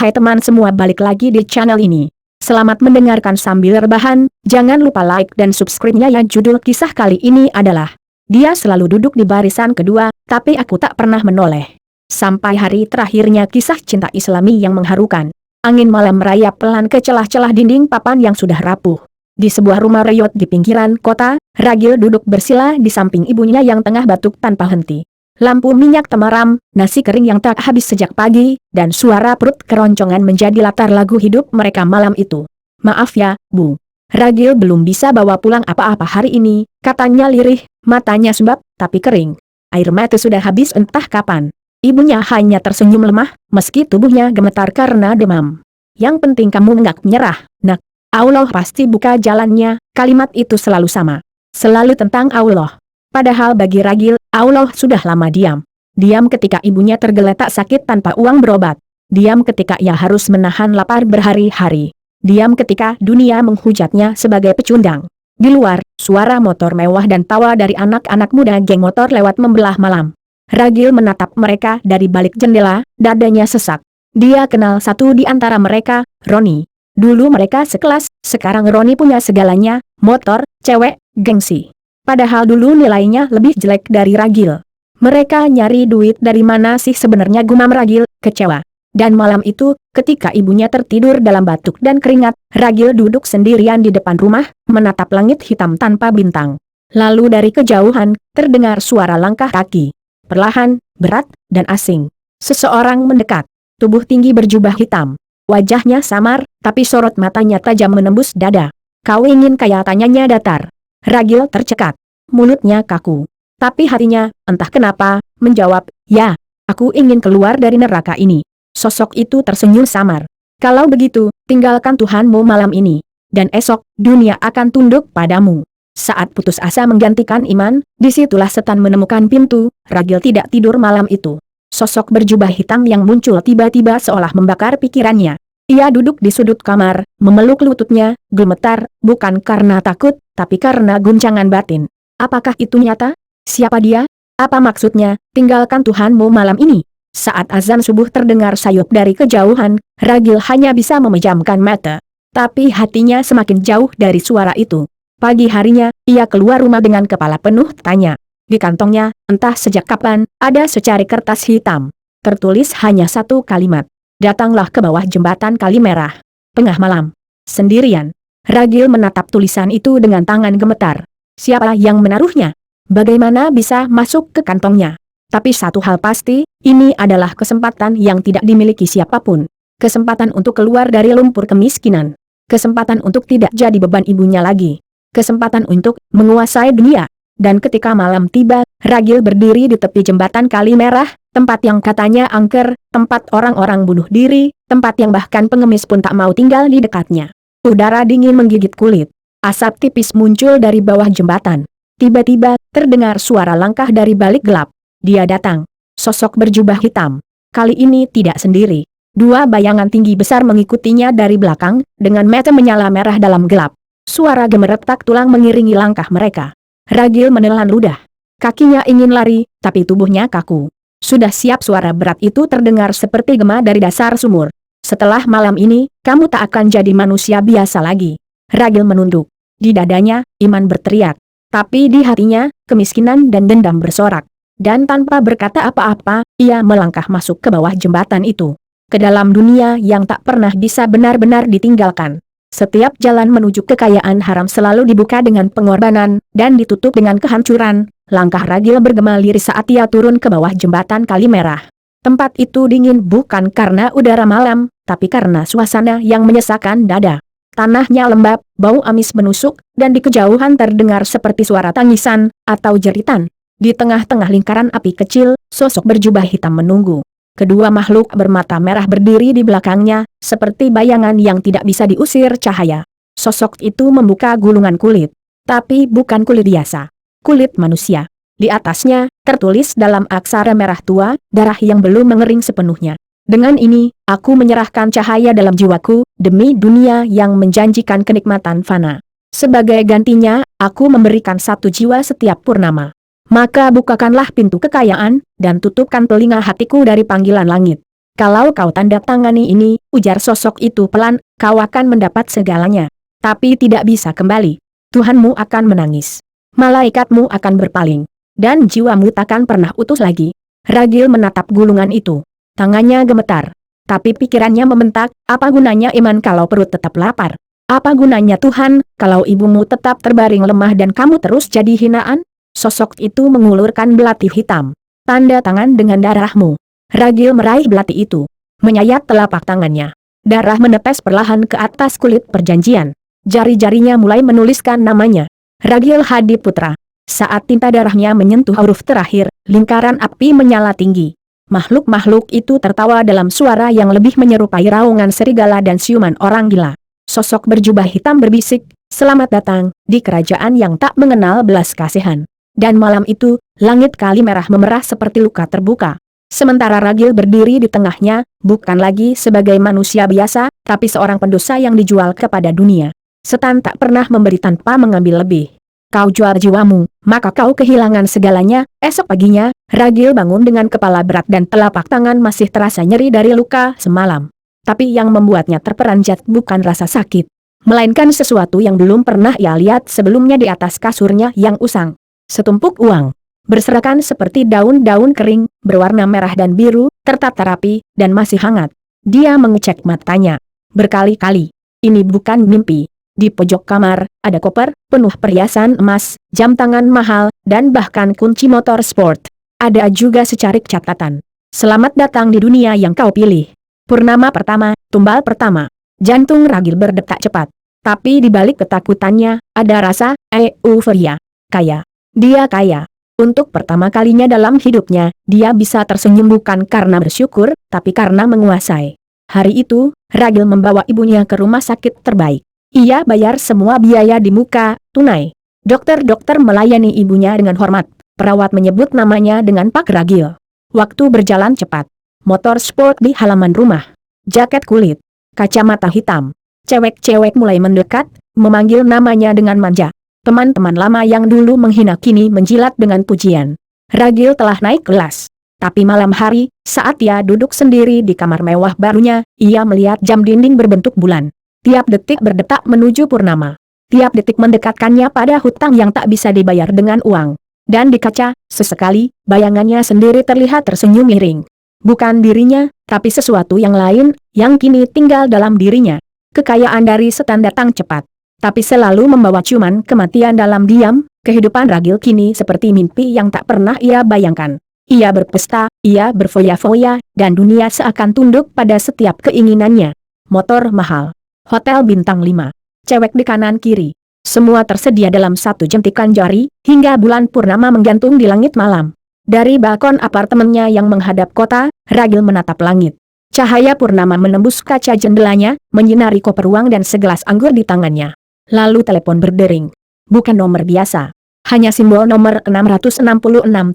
Hai teman semua, balik lagi di channel ini. Selamat mendengarkan sambil rebahan, jangan lupa like dan subscribe-nya ya. Judul kisah kali ini adalah Dia Selalu Duduk di Barisan Kedua, Tapi Aku Tak Pernah Menoleh. Sampai hari terakhirnya kisah cinta Islami yang mengharukan. Angin malam merayap pelan ke celah-celah dinding papan yang sudah rapuh. Di sebuah rumah reyot di pinggiran kota, Ragil duduk bersila di samping ibunya yang tengah batuk tanpa henti. Lampu minyak temaram, nasi kering yang tak habis sejak pagi, dan suara perut keroncongan menjadi latar lagu hidup mereka malam itu. "Maaf ya, Bu. Ragil belum bisa bawa pulang apa-apa hari ini," katanya lirih, matanya sembab, tapi kering. Air mata sudah habis entah kapan. Ibunya hanya tersenyum lemah, meski tubuhnya gemetar karena demam. "Yang penting kamu enggak menyerah, Nak. Allah pasti buka jalannya." Kalimat itu selalu sama. Selalu tentang Allah. Padahal bagi Ragil, Allah sudah lama diam. Diam ketika ibunya tergeletak sakit tanpa uang berobat. Diam ketika ia harus menahan lapar berhari-hari. Diam ketika dunia menghujatnya sebagai pecundang. Di luar, suara motor mewah dan tawa dari anak-anak muda geng motor lewat membelah malam. Ragil menatap mereka dari balik jendela, dadanya sesak. Dia kenal satu di antara mereka, Roni. Dulu mereka sekelas, sekarang Roni punya segalanya, motor, cewek, gengsi. Padahal dulu nilainya lebih jelek dari Ragil. Mereka nyari duit dari mana sih sebenarnya, gumam Ragil, kecewa. Dan malam itu, ketika ibunya tertidur dalam batuk dan keringat, Ragil duduk sendirian di depan rumah, menatap langit hitam tanpa bintang. Lalu dari kejauhan, terdengar suara langkah kaki. Perlahan, berat, dan asing. Seseorang mendekat. Tubuh tinggi berjubah hitam. Wajahnya samar, tapi sorot matanya tajam menembus dada. "Kau ingin kaya?" tanyanya datar. Ragil tercekat. Mulutnya kaku. Tapi hatinya, entah kenapa, menjawab, "Ya, aku ingin keluar dari neraka ini." Sosok itu tersenyum samar. "Kalau begitu, tinggalkan Tuhanmu malam ini. Dan esok, dunia akan tunduk padamu." Saat putus asa menggantikan iman, disitulah setan menemukan pintu. Ragil tidak tidur malam itu. Sosok berjubah hitam yang muncul tiba-tiba seolah membakar pikirannya. Ia duduk di sudut kamar, memeluk lututnya, gemetar, bukan karena takut, tapi karena guncangan batin. Apakah itu nyata? Siapa dia? Apa maksudnya, "Tinggalkan Tuhanmu malam ini"? Saat azan subuh terdengar sayup dari kejauhan, Ragil hanya bisa memejamkan mata. Tapi hatinya semakin jauh dari suara itu. Pagi harinya, ia keluar rumah dengan kepala penuh tanya. Di kantongnya, entah sejak kapan, ada secari kertas hitam. Tertulis hanya satu kalimat. "Datanglah ke bawah jembatan Kali Merah. Tengah malam. Sendirian." Ragil menatap tulisan itu dengan tangan gemetar. Siapa yang menaruhnya? Bagaimana bisa masuk ke kantongnya? Tapi satu hal pasti, ini adalah kesempatan yang tidak dimiliki siapapun. Kesempatan untuk keluar dari lumpur kemiskinan. Kesempatan untuk tidak jadi beban ibunya lagi. Kesempatan untuk menguasai dunia. Dan ketika malam tiba, Ragil berdiri di tepi jembatan Kali Merah, tempat yang katanya angker, tempat orang-orang bunuh diri, tempat yang bahkan pengemis pun tak mau tinggal di dekatnya. Udara dingin menggigit kulit. Asap tipis muncul dari bawah jembatan. Tiba-tiba, terdengar suara langkah dari balik gelap. Dia datang. Sosok berjubah hitam. Kali ini tidak sendiri. Dua bayangan tinggi besar mengikutinya dari belakang, dengan mata menyala merah dalam gelap. Suara gemeretak tulang mengiringi langkah mereka. Ragil menelan ludah. Kakinya ingin lari, tapi tubuhnya kaku. Sudah siap, suara berat itu terdengar seperti gema dari dasar sumur. "Setelah malam ini, kamu tak akan jadi manusia biasa lagi." Ragil menunduk. Di dadanya, iman berteriak. Tapi di hatinya, kemiskinan dan dendam bersorak. Dan tanpa berkata apa-apa, ia melangkah masuk ke bawah jembatan itu. Ke dalam dunia yang tak pernah bisa benar-benar ditinggalkan. Setiap jalan menuju kekayaan haram selalu dibuka dengan pengorbanan, dan ditutup dengan kehancuran. Langkah Ragil bergema lirih saat ia turun ke bawah jembatan Kali Merah. Tempat itu dingin bukan karena udara malam, tapi karena suasana yang menyesakkan dada. Tanahnya lembab, bau amis menusuk, dan di kejauhan terdengar seperti suara tangisan, atau jeritan. Di tengah-tengah lingkaran api kecil, sosok berjubah hitam menunggu. Kedua makhluk bermata merah berdiri di belakangnya, seperti bayangan yang tidak bisa diusir cahaya. Sosok itu membuka gulungan kulit. Tapi bukan kulit biasa. Kulit manusia. Di atasnya, tertulis dalam aksara merah tua, darah yang belum mengering sepenuhnya. "Dengan ini, aku menyerahkan cahaya dalam jiwaku, demi dunia yang menjanjikan kenikmatan fana. Sebagai gantinya, aku memberikan satu jiwa setiap purnama. Maka bukakanlah pintu kekayaan, dan tutupkan telinga hatiku dari panggilan langit." Kalau kau tanda tangani ini, ujar sosok itu pelan, kau akan mendapat segalanya. Tapi tidak bisa kembali. Tuhanmu akan menangis. Malaikatmu akan berpaling. Dan jiwamu takkan pernah utuh lagi. Ragil menatap gulungan itu. Tangannya gemetar. Tapi pikirannya membentak, apa gunanya iman kalau perut tetap lapar? Apa gunanya Tuhan, kalau ibumu tetap terbaring lemah dan kamu terus jadi hinaan? Sosok itu mengulurkan belati hitam. Tanda tangan dengan darahmu. Ragil meraih belati itu. Menyayat telapak tangannya. Darah menetes perlahan ke atas kulit perjanjian. Jari-jarinya mulai menuliskan namanya. Ragil Hadi Putra. Saat tinta darahnya menyentuh huruf terakhir, lingkaran api menyala tinggi. Makhluk-makhluk itu tertawa dalam suara yang lebih menyerupai raungan serigala dan siuman orang gila. Sosok berjubah hitam berbisik, selamat datang, di kerajaan yang tak mengenal belas kasihan. Dan malam itu, langit kali merah memerah seperti luka terbuka. Sementara Ragil berdiri di tengahnya, bukan lagi sebagai manusia biasa, tapi seorang pendosa yang dijual kepada dunia. Setan tak pernah memberi tanpa mengambil lebih. Kau jual jiwamu, maka kau kehilangan segalanya. Esok paginya, Ragil bangun dengan kepala berat dan telapak tangan masih terasa nyeri dari luka semalam. Tapi yang membuatnya terperanjat bukan rasa sakit, melainkan sesuatu yang belum pernah ia lihat sebelumnya di atas kasurnya yang usang. Setumpuk uang, berserakan seperti daun-daun kering, berwarna merah dan biru, tertata rapi, dan masih hangat. Dia mengecek matanya berkali-kali. Ini bukan mimpi. Di pojok kamar, ada koper, penuh perhiasan emas, jam tangan mahal, dan bahkan kunci motor sport. Ada juga secarik catatan. Selamat datang di dunia yang kau pilih. Purnama pertama, tumbal pertama. Jantung Ragil berdetak cepat. Tapi di balik ketakutannya, ada rasa euforia. Kaya. Dia kaya. Untuk pertama kalinya dalam hidupnya, dia bisa tersenyum bukan karena bersyukur, tapi karena menguasai. Hari itu, Ragil membawa ibunya ke rumah sakit terbaik. Ia bayar semua biaya di muka, tunai. Dokter-dokter melayani ibunya dengan hormat. Perawat menyebut namanya dengan Pak Ragil. Waktu berjalan cepat. Motor sport di halaman rumah. Jaket kulit. Kacamata hitam. Cewek-cewek mulai mendekat, memanggil namanya dengan manja. Teman-teman lama yang dulu menghina kini menjilat dengan pujian. Ragil telah naik kelas. Tapi malam hari, saat ia duduk sendiri di kamar mewah barunya, ia melihat jam dinding berbentuk bulan. Tiap detik berdetak menuju purnama. Tiap detik mendekatkannya pada hutang yang tak bisa dibayar dengan uang. Dan di kaca, sesekali, bayangannya sendiri terlihat tersenyum miring. Bukan dirinya, tapi sesuatu yang lain, yang kini tinggal dalam dirinya. Kekayaan dari setan datang cepat. Tapi selalu membawa ciuman kematian dalam diam, kehidupan Ragil kini seperti mimpi yang tak pernah ia bayangkan. Ia berpesta, ia berfoya-foya, dan dunia seakan tunduk pada setiap keinginannya. Motor mahal. Hotel bintang 5. Cewek di kanan kiri. Semua tersedia dalam satu jentikan jari, hingga bulan purnama menggantung di langit malam. Dari balkon apartemennya yang menghadap kota, Ragil menatap langit. Cahaya purnama menembus kaca jendelanya, menyinari koper uang dan segelas anggur di tangannya. Lalu telepon berdering. Bukan nomor biasa. Hanya simbol nomor 666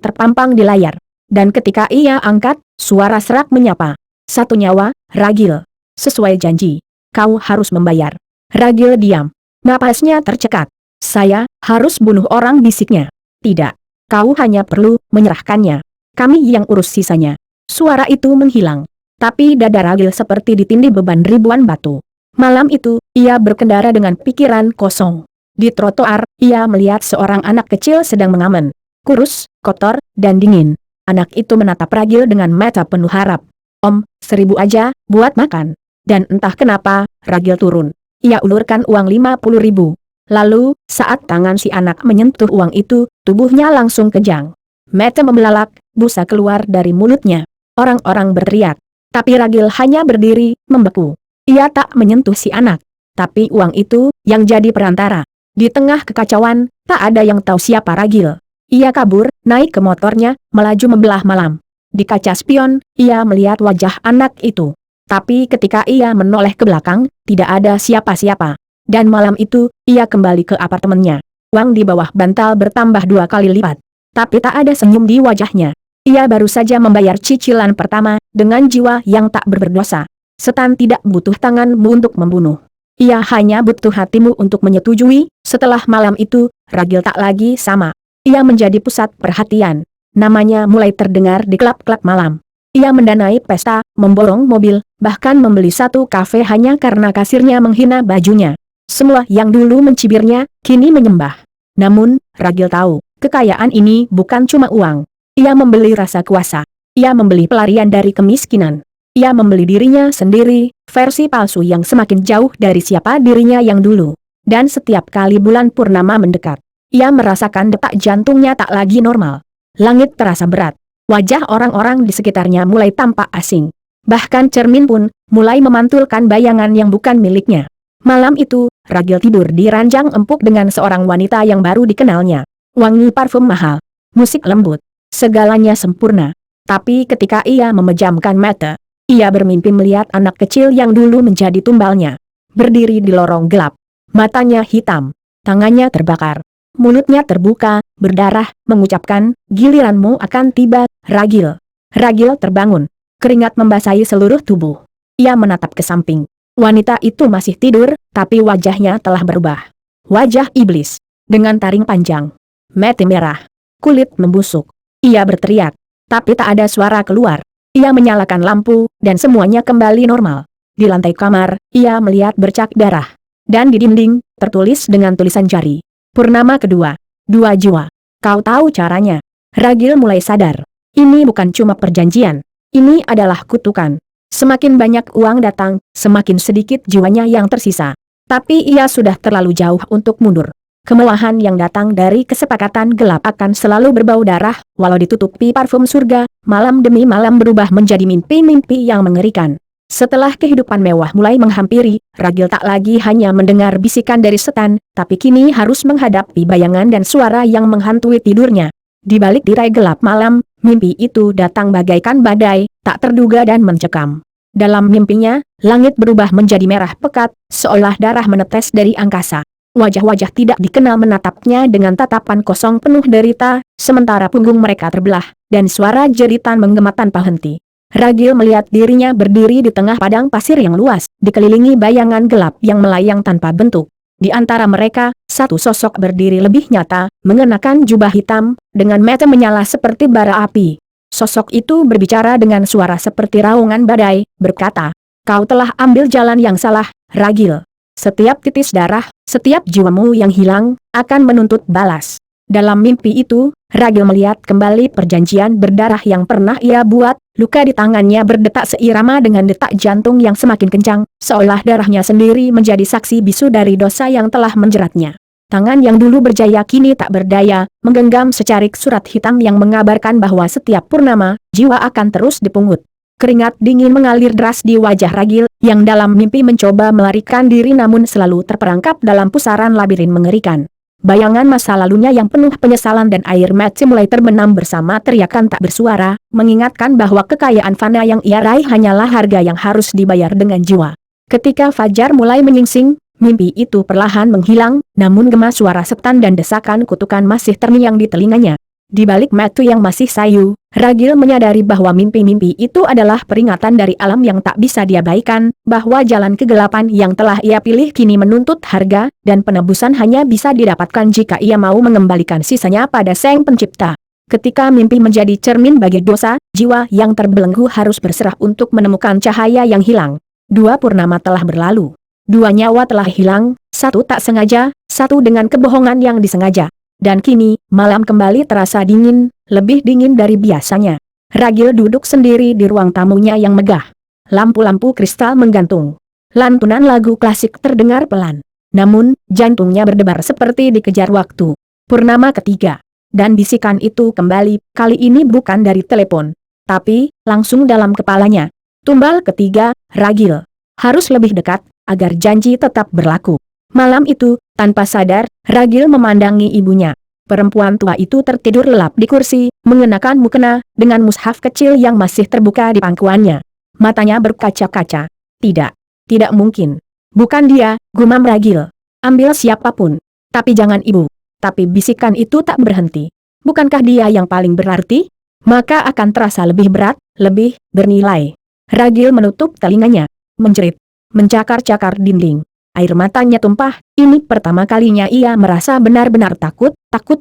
terpampang di layar. Dan ketika ia angkat, suara serak menyapa. Satu nyawa, Ragil. Sesuai janji. Kau harus membayar. Ragil diam. Napasnya tercekat. Saya harus bunuh orang, bisiknya. Tidak. Kau hanya perlu menyerahkannya. Kami yang urus sisanya. Suara itu menghilang. Tapi dada Ragil seperti ditindih beban ribuan batu. Malam itu, ia berkendara dengan pikiran kosong. Di trotoar, ia melihat seorang anak kecil sedang mengamen. Kurus, kotor, dan dingin. Anak itu menatap Ragil dengan mata penuh harap. Om, 1000 aja, buat makan. Dan entah kenapa, Ragil turun. Ia ulurkan uang 50.000. Lalu, saat tangan si anak menyentuh uang itu, tubuhnya langsung kejang. Mata membelalak, busa keluar dari mulutnya. Orang-orang berteriak. Tapi Ragil hanya berdiri, membeku. Ia tak menyentuh si anak. Tapi uang itu, yang jadi perantara. Di tengah kekacauan, tak ada yang tahu siapa Ragil. Ia kabur, naik ke motornya, melaju membelah malam. Di kaca spion, ia melihat wajah anak itu. Tapi ketika ia menoleh ke belakang, tidak ada siapa-siapa. Dan malam itu, ia kembali ke apartemennya. Uang di bawah bantal bertambah 2 kali lipat. Tapi tak ada senyum di wajahnya. Ia baru saja membayar cicilan pertama, dengan jiwa yang tak berdosa. Setan tidak butuh tanganmu untuk membunuh. Ia hanya butuh hatimu untuk menyetujui. Setelah malam itu, Ragil tak lagi sama. Ia menjadi pusat perhatian. Namanya mulai terdengar di klub-klub malam. Ia mendanai pesta, memborong mobil, bahkan membeli satu kafe hanya karena kasirnya menghina bajunya. Semua yang dulu mencibirnya, kini menyembah. Namun, Ragil tahu, kekayaan ini bukan cuma uang. Ia membeli rasa kuasa. Ia membeli pelarian dari kemiskinan. Ia membeli dirinya sendiri, versi palsu yang semakin jauh dari siapa dirinya yang dulu. Dan setiap kali bulan purnama mendekat, ia merasakan detak jantungnya tak lagi normal. Langit terasa berat. Wajah orang-orang di sekitarnya mulai tampak asing. Bahkan cermin pun mulai memantulkan bayangan yang bukan miliknya. Malam itu, Ragil tidur di ranjang empuk dengan seorang wanita yang baru dikenalnya. Wangi parfum mahal. Musik lembut. Segalanya sempurna. Tapi ketika ia memejamkan mata, ia bermimpi melihat anak kecil yang dulu menjadi tumbalnya. Berdiri di lorong gelap. Matanya hitam. Tangannya terbakar. Mulutnya terbuka, berdarah, mengucapkan, "Giliranmu akan tiba, Ragil." Ragil terbangun. Keringat membasahi seluruh tubuh. Ia menatap ke samping. Wanita itu masih tidur, tapi wajahnya telah berubah. Wajah iblis. Dengan taring panjang. Mata merah. Kulit membusuk. Ia berteriak. Tapi tak ada suara keluar. Ia menyalakan lampu, dan semuanya kembali normal. Di lantai kamar, ia melihat bercak darah. Dan di dinding, tertulis dengan tulisan jari. Purnama kedua. 2 jiwa. Kau tahu caranya. Ragil mulai sadar. Ini bukan cuma perjanjian. Ini adalah kutukan. Semakin banyak uang datang, semakin sedikit jiwanya yang tersisa. Tapi ia sudah terlalu jauh untuk mundur. Kemelahan yang datang dari kesepakatan gelap akan selalu berbau darah, walau ditutupi parfum surga, malam demi malam berubah menjadi mimpi-mimpi yang mengerikan. Setelah kehidupan mewah mulai menghampiri, Ragil tak lagi hanya mendengar bisikan dari setan, tapi kini harus menghadapi bayangan dan suara yang menghantui tidurnya. Di balik tirai gelap malam, mimpi itu datang bagaikan badai, tak terduga dan mencekam. Dalam mimpinya, langit berubah menjadi merah pekat, seolah darah menetes dari angkasa. Wajah-wajah tidak dikenal menatapnya dengan tatapan kosong penuh derita, sementara punggung mereka terbelah, dan suara jeritan menggema tanpa henti. Ragil melihat dirinya berdiri di tengah padang pasir yang luas, dikelilingi bayangan gelap yang melayang tanpa bentuk. Di antara mereka, satu sosok berdiri lebih nyata, mengenakan jubah hitam, dengan mata menyala seperti bara api. Sosok itu berbicara dengan suara seperti raungan badai, berkata, "Kau telah ambil jalan yang salah, Ragil. Setiap titis darah, setiap jiwamu yang hilang, akan menuntut balas." Dalam mimpi itu, Ragil melihat kembali perjanjian berdarah yang pernah ia buat, luka di tangannya berdetak seirama dengan detak jantung yang semakin kencang, seolah darahnya sendiri menjadi saksi bisu dari dosa yang telah menjeratnya. Tangan yang dulu berjaya kini tak berdaya, menggenggam secarik surat hitam yang mengabarkan bahwa setiap purnama, jiwa akan terus dipungut. Keringat dingin mengalir deras di wajah Ragil, yang dalam mimpi mencoba melarikan diri namun selalu terperangkap dalam pusaran labirin mengerikan. Bayangan masa lalunya yang penuh penyesalan dan air mata mulai terbenam bersama teriakan tak bersuara, mengingatkan bahwa kekayaan fana yang ia raih hanyalah harga yang harus dibayar dengan jiwa. Ketika fajar mulai menyingsing, mimpi itu perlahan menghilang, namun gema suara setan dan desakan kutukan masih terngiang di telinganya. Di balik mata yang masih sayu, Ragil menyadari bahwa mimpi-mimpi itu adalah peringatan dari alam yang tak bisa diabaikan, bahwa jalan kegelapan yang telah ia pilih kini menuntut harga, dan penebusan hanya bisa didapatkan jika ia mau mengembalikan sisanya pada Sang Pencipta. Ketika mimpi menjadi cermin bagi dosa, jiwa yang terbelenggu harus berserah untuk menemukan cahaya yang hilang. 2 purnama telah berlalu. 2 nyawa telah hilang, 1 tak sengaja, 1 dengan kebohongan yang disengaja. Dan kini, malam kembali terasa dingin, lebih dingin dari biasanya. Ragil duduk sendiri di ruang tamunya yang megah. Lampu-lampu kristal menggantung. Lantunan lagu klasik terdengar pelan. Namun, jantungnya berdebar seperti dikejar waktu. Purnama ketiga. Dan bisikan itu kembali, kali ini bukan dari telepon. Tapi, langsung dalam kepalanya. Tumbal ketiga, Ragil. Harus lebih dekat, agar janji tetap berlaku. Malam itu, tanpa sadar, Ragil memandangi ibunya. Perempuan tua itu tertidur lelap di kursi, mengenakan mukena, dengan mushaf kecil yang masih terbuka di pangkuannya. Matanya berkaca-kaca. Tidak mungkin. Bukan dia, gumam Ragil. Ambil siapapun. Tapi jangan ibu. Tapi bisikan itu tak berhenti. Bukankah dia yang paling berarti? Maka akan terasa lebih berat, lebih bernilai. Ragil menutup telinganya. Menjerit. Mencakar-cakar dinding. Air matanya tumpah, ini pertama kalinya ia merasa benar-benar takut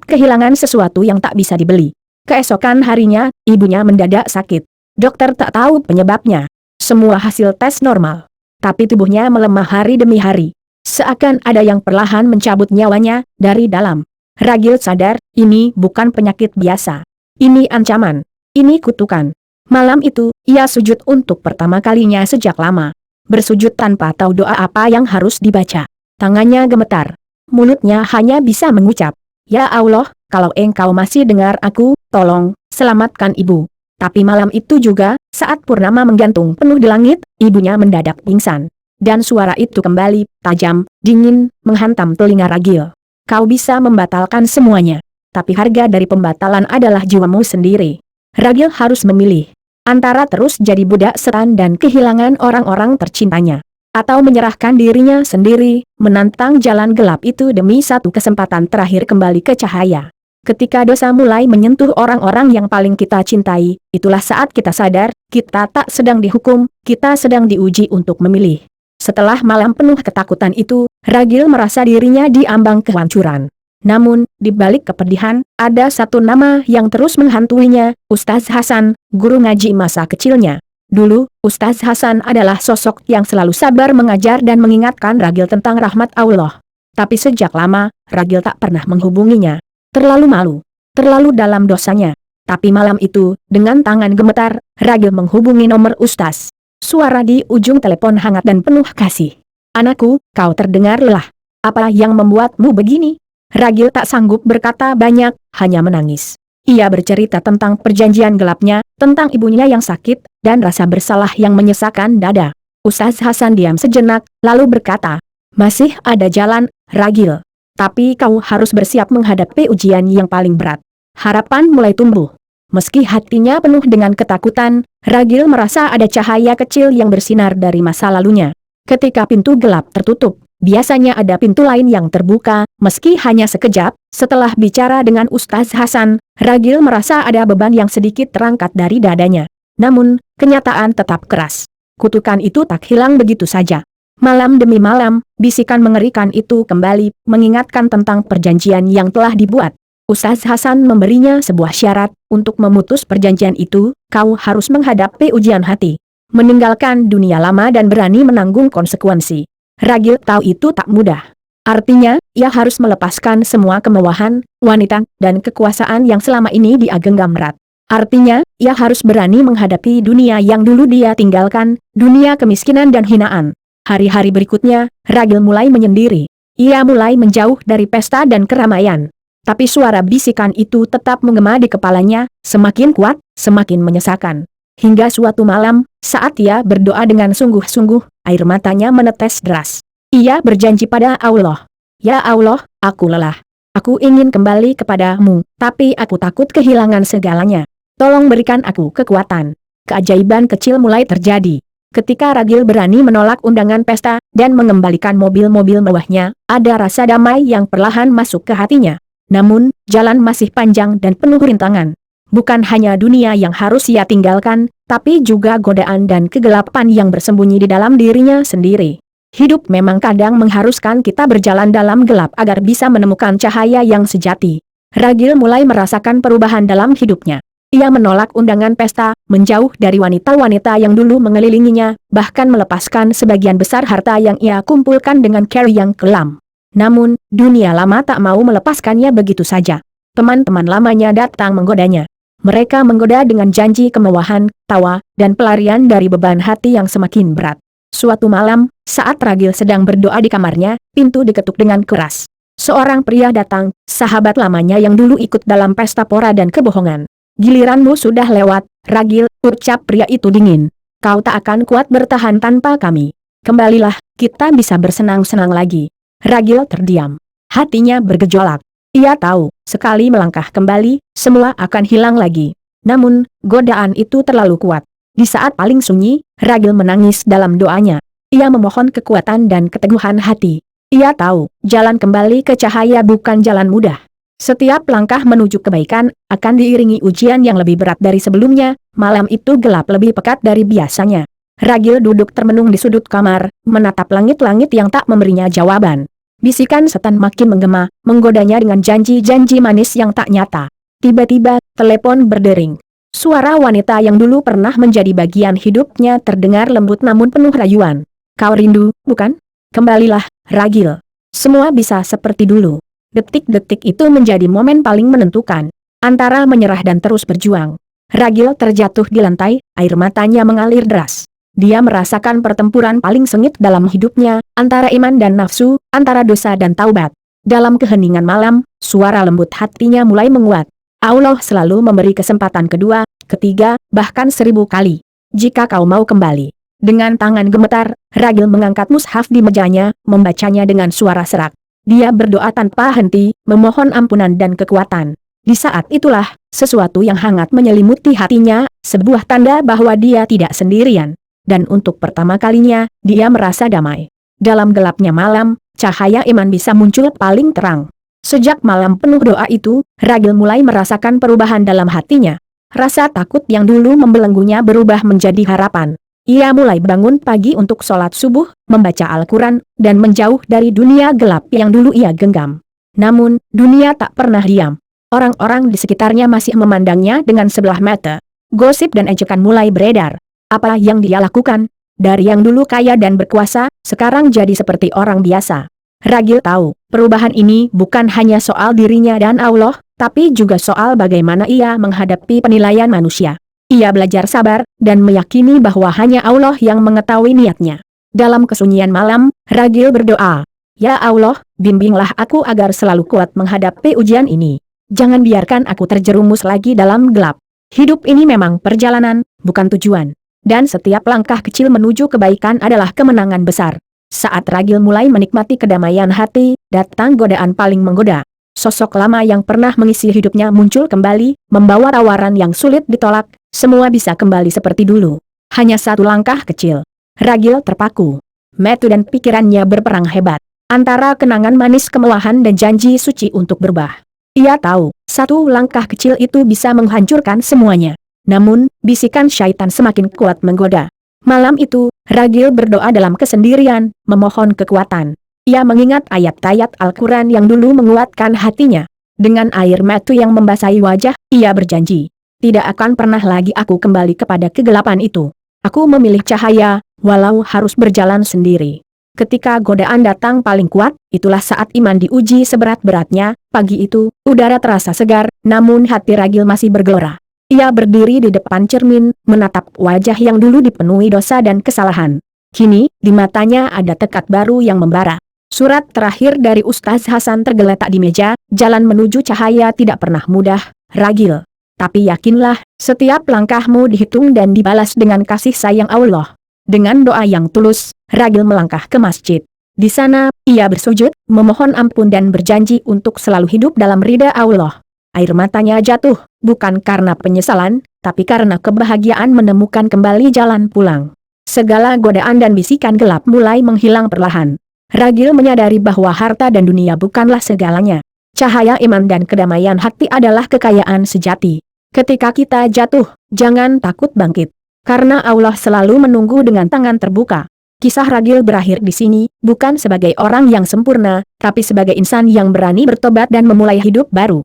kehilangan sesuatu yang tak bisa dibeli. Keesokan harinya, ibunya mendadak sakit. Dokter tak tahu penyebabnya. Semua hasil tes normal. Tapi tubuhnya melemah hari demi hari. Seakan ada yang perlahan mencabut nyawanya dari dalam. Ragil sadar, ini bukan penyakit biasa. Ini ancaman. Ini kutukan. Malam itu, ia sujud untuk pertama kalinya sejak lama. Bersujud tanpa tahu doa apa yang harus dibaca. Tangannya gemetar. Mulutnya hanya bisa mengucap, "Ya Allah, kalau engkau masih dengar aku, tolong, selamatkan ibu." Tapi malam itu juga, saat purnama menggantung penuh di langit, ibunya mendadak pingsan. Dan suara itu kembali, tajam, dingin, menghantam telinga Ragil. "Kau bisa membatalkan semuanya. Tapi harga dari pembatalan adalah jiwamu sendiri." Ragil harus memilih. Antara terus jadi budak setan dan kehilangan orang-orang tercintanya. Atau menyerahkan dirinya sendiri, menantang jalan gelap itu demi satu kesempatan terakhir kembali ke cahaya. Ketika dosa mulai menyentuh orang-orang yang paling kita cintai, itulah saat kita sadar, kita tak sedang dihukum, kita sedang diuji untuk memilih. Setelah malam penuh ketakutan itu, Ragil merasa dirinya diambang kehancuran. Namun, di balik kepedihan, ada satu nama yang terus menghantuinya, Ustaz Hasan, guru ngaji masa kecilnya. Dulu, Ustaz Hasan adalah sosok yang selalu sabar mengajar dan mengingatkan Ragil tentang rahmat Allah. Tapi sejak lama, Ragil tak pernah menghubunginya. Terlalu malu. Terlalu dalam dosanya. Tapi malam itu, dengan tangan gemetar, Ragil menghubungi nomor Ustaz. Suara di ujung telepon hangat dan penuh kasih. "Anakku, kau terdengar lelah. Apa yang membuatmu begini?" Ragil tak sanggup berkata banyak, hanya menangis. Ia bercerita tentang perjanjian gelapnya, tentang ibunya yang sakit, dan rasa bersalah yang menyesakkan dada. Ustaz Hasan diam sejenak, lalu berkata, "Masih ada jalan, Ragil. Tapi kau harus bersiap menghadapi ujian yang paling berat." Harapan mulai tumbuh. Meski hatinya penuh dengan ketakutan, Ragil merasa ada cahaya kecil yang bersinar dari masa lalunya. Ketika pintu gelap tertutup, biasanya ada pintu lain yang terbuka, meski hanya sekejap. Setelah bicara dengan Ustaz Hasan, Ragil merasa ada beban yang sedikit terangkat dari dadanya. Namun, kenyataan tetap keras. Kutukan itu tak hilang begitu saja. Malam demi malam, bisikan mengerikan itu kembali, mengingatkan tentang perjanjian yang telah dibuat. Ustaz Hasan memberinya sebuah syarat, untuk memutus perjanjian itu, kau harus menghadapi ujian hati. Meninggalkan dunia lama dan berani menanggung konsekuensi. Ragil tahu itu tak mudah. Artinya, ia harus melepaskan semua kemewahan, wanita, dan kekuasaan yang selama ini dia genggam erat. Artinya, ia harus berani menghadapi dunia yang dulu dia tinggalkan, dunia kemiskinan dan hinaan. Hari-hari berikutnya, Ragil mulai menyendiri. Ia mulai menjauh dari pesta dan keramaian. Tapi suara bisikan itu tetap menggema di kepalanya, semakin kuat, semakin menyesakan. Hingga suatu malam, saat ia berdoa dengan sungguh-sungguh, air matanya menetes deras. Ia berjanji pada Allah, "Ya Allah, aku lelah. Aku ingin kembali kepadamu, tapi aku takut kehilangan segalanya. Tolong berikan aku kekuatan." Keajaiban kecil mulai terjadi. Ketika Ragil berani menolak undangan pesta, dan mengembalikan mobil-mobil mewahnya, ada rasa damai yang perlahan masuk ke hatinya. Namun, jalan masih panjang dan penuh rintangan. Bukan hanya dunia yang harus ia tinggalkan, tapi juga godaan dan kegelapan yang bersembunyi di dalam dirinya sendiri. Hidup memang kadang mengharuskan kita berjalan dalam gelap agar bisa menemukan cahaya yang sejati. Ragil mulai merasakan perubahan dalam hidupnya. Ia menolak undangan pesta, menjauh dari wanita-wanita yang dulu mengelilinginya, bahkan melepaskan sebagian besar harta yang ia kumpulkan dengan cara yang kelam. Namun, dunia lama tak mau melepaskannya begitu saja. Teman-teman lamanya datang menggodanya. Mereka menggoda dengan janji kemewahan, tawa, dan pelarian dari beban hati yang semakin berat. Suatu malam, saat Ragil sedang berdoa di kamarnya, pintu diketuk dengan keras. Seorang pria datang, sahabat lamanya yang dulu ikut dalam pesta pora dan kebohongan. "Giliranmu sudah lewat, Ragil," ucap pria itu dingin. "Kau tak akan kuat bertahan tanpa kami. Kembalilah, kita bisa bersenang-senang lagi." Ragil terdiam. Hatinya bergejolak. Ia tahu, sekali melangkah kembali, semua akan hilang lagi. Namun, godaan itu terlalu kuat. Di saat paling sunyi, Ragil menangis dalam doanya. Ia memohon kekuatan dan keteguhan hati. Ia tahu, jalan kembali ke cahaya bukan jalan mudah. Setiap langkah menuju kebaikan, akan diiringi ujian yang lebih berat dari sebelumnya. Malam itu gelap lebih pekat dari biasanya. Ragil duduk termenung di sudut kamar, menatap langit-langit yang tak memberinya jawaban. Bisikan setan makin menggema, menggodanya dengan janji-janji manis yang tak nyata. Tiba-tiba, telepon berdering. Suara wanita yang dulu pernah menjadi bagian hidupnya terdengar lembut namun penuh rayuan. Kau rindu, bukan? Kembalilah, Ragil. Semua bisa seperti dulu. Detik-detik itu menjadi momen paling menentukan. Antara menyerah dan terus berjuang. Ragil terjatuh di lantai, air matanya mengalir deras. Dia merasakan pertempuran paling sengit dalam hidupnya, antara iman dan nafsu, antara dosa dan taubat. Dalam keheningan malam, suara lembut hatinya mulai menguat. Allah selalu memberi kesempatan kedua, ketiga, bahkan 1000 kali. Jika kau mau kembali. Dengan tangan gemetar, Ragil mengangkat mushaf di mejanya, membacanya dengan suara serak. Dia berdoa tanpa henti, memohon ampunan dan kekuatan. Di saat itulah, sesuatu yang hangat menyelimuti hatinya, sebuah tanda bahwa dia tidak sendirian. Dan untuk pertama kalinya, dia merasa damai. Dalam gelapnya malam, cahaya iman bisa muncul paling terang. Sejak malam penuh doa itu, Ragil mulai merasakan perubahan dalam hatinya. Rasa takut yang dulu membelenggunya berubah menjadi harapan. Ia mulai bangun pagi untuk sholat subuh, membaca Al-Quran, dan menjauh dari dunia gelap yang dulu ia genggam. Namun, dunia tak pernah diam. Orang-orang di sekitarnya masih memandangnya dengan sebelah mata. Gosip dan ejekan mulai beredar. Apa yang dia lakukan? Dari yang dulu kaya dan berkuasa, sekarang jadi seperti orang biasa. Ragil tahu, perubahan ini bukan hanya soal dirinya dan Allah, tapi juga soal bagaimana ia menghadapi penilaian manusia. Ia belajar sabar, dan meyakini bahwa hanya Allah yang mengetahui niatnya. Dalam kesunyian malam, Ragil berdoa, "Ya Allah, bimbinglah aku agar selalu kuat menghadapi ujian ini. Jangan biarkan aku terjerumus lagi dalam gelap. Hidup ini memang perjalanan, bukan tujuan. Dan setiap langkah kecil menuju kebaikan adalah kemenangan besar." Saat Ragil mulai menikmati kedamaian hati, datang godaan paling menggoda. Sosok lama yang pernah mengisi hidupnya muncul kembali, membawa tawaran yang sulit ditolak, semua bisa kembali seperti dulu. Hanya satu langkah kecil. Ragil terpaku. Metu dan pikirannya berperang hebat. Antara kenangan manis kemewahan dan janji suci untuk berubah. Ia tahu, satu langkah kecil itu bisa menghancurkan semuanya. Namun, bisikan syaitan semakin kuat menggoda. Malam itu, Ragil berdoa dalam kesendirian, memohon kekuatan. Ia mengingat ayat-ayat Al-Quran yang dulu menguatkan hatinya. Dengan air mata yang membasahi wajah, ia berjanji, "Tidak akan pernah lagi aku kembali kepada kegelapan itu. Aku memilih cahaya, walau harus berjalan sendiri." Ketika godaan datang paling kuat, itulah saat iman diuji seberat-beratnya. Pagi itu, udara terasa segar, namun hati Ragil masih bergelora. Ia berdiri di depan cermin, menatap wajah yang dulu dipenuhi dosa dan kesalahan. Kini, di matanya ada tekad baru yang membara. Surat terakhir dari Ustaz Hasan tergeletak di meja, jalan menuju cahaya tidak pernah mudah, Ragil. Tapi yakinlah, setiap langkahmu dihitung dan dibalas dengan kasih sayang Allah. Dengan doa yang tulus, Ragil melangkah ke masjid. Di sana, ia bersujud, memohon ampun dan berjanji untuk selalu hidup dalam ridha Allah. Air matanya jatuh, bukan karena penyesalan, tapi karena kebahagiaan menemukan kembali jalan pulang. Segala godaan dan bisikan gelap mulai menghilang perlahan. Ragil menyadari bahwa harta dan dunia bukanlah segalanya. Cahaya iman dan kedamaian hati adalah kekayaan sejati. Ketika kita jatuh, jangan takut bangkit. Karena Allah selalu menunggu dengan tangan terbuka. Kisah Ragil berakhir di sini, bukan sebagai orang yang sempurna, tapi sebagai insan yang berani bertobat dan memulai hidup baru.